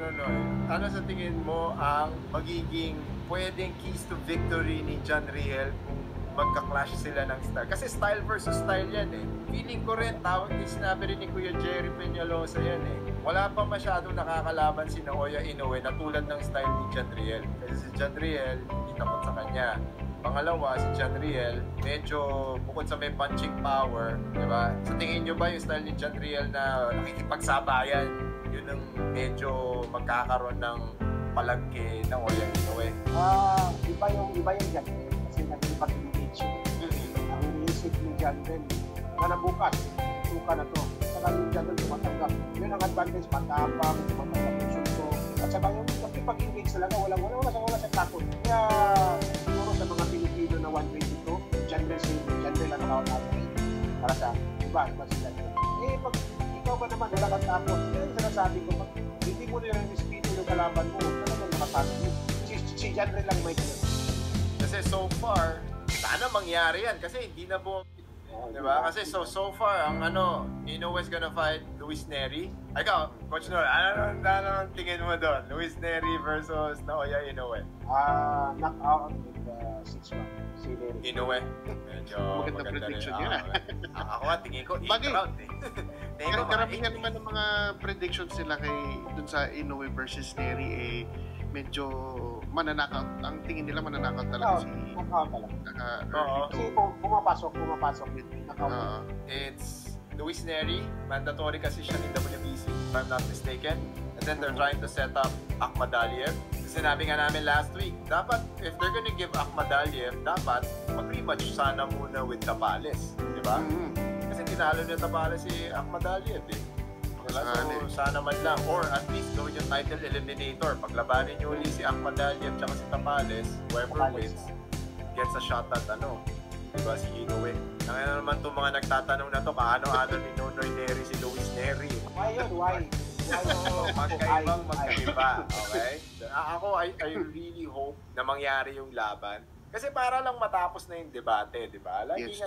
Nonoy, ano sa tingin mo ang magiging pwedeng keys to victory ni John Riel kung magka-clash sila ng style? Kasi style versus style yan eh. Feeling ko rin, tawag din sinabi rin ni Kuya Jerry Peñalosa yan eh. Wala pa masyadong nakakalaban si Naoya Inoue na tulad ng style ni John Riel. Kasi si John Riel, hindi takot sa kanya. Pangalawa, si John Riel, medyo bukod sa may punching power, di ba? Sa tingin nyo ba yung style ni John Riel na nakikipagsabayan, yun ang medyo magkakaroon ng palagke ng Naoya Inoue? Iba yung John Riel kasi nagpag-engage. Ang iniisip ni John Riel, na bukas, suka na to. Saka yung John Riel tumatanggap. Yun ang advantage, matapang, tumatanggap yung shoot ko. At saka yung nakipag-engage talaga, wala sa takot. Kaya siguro sa mga Pilipino na 122, John Riel ang nakakapit. Para sa iba sila. Eh, pag ikaw ba naman, wala kang takot. Yan ang sinasabi ko, pag hindi mo nila respeto yung kalaban mo, talagang nakatalo mo. Si John Riel lang may ganun. Kasi so far, sana mangyari yan. Kasi hindi na po, diba? Kasi so far, ang Inoue's gonna fight Luis Nery. Ikaw, Coach Nor, ano ang tingin mo doon? Luis Nery versus Naoya Inoue. Knockout with 6-1. Si Nery. Inoue. Medyo maganda prediction niya. Ako nga, tingin ko 8 round eh. Karamihan naman ng mga predictions nila dun sa Inoue versus Nery eh medyo mananakaut. Ang tingin nila mananakaut talaga si knockout talaga. Kasi pumapasok. It's Luis Nery. Mandatory kasi siya in WBC, if I'm not mistaken. And then they're trying to set up Akhmadaliev. Sinabi nga namin last week, dapat, if they're gonna give Akhmadaliev, dapat mag-rematch sana muna with Tapales. Diba? Kasi tinalo niya Tapales si Akhmadaliev eh. Diba? So, sana man lang. Or at least gawin yung title eliminator. Paglabanin niyo ulit si Akhmadaliev tsaka si Tapales, whoever wins, gets a shot at diba, si Inoue. Ngayon naman itong mga nagtatanong na to, kaano-ano ni Nonoy Nery si Luis Nery. Why yun? Why? Magkaibang magkaiba. Okay? Ako, I really hope na mangyari yung laban. Kasi para lang matapos na yung debate, di ba? Laging yes.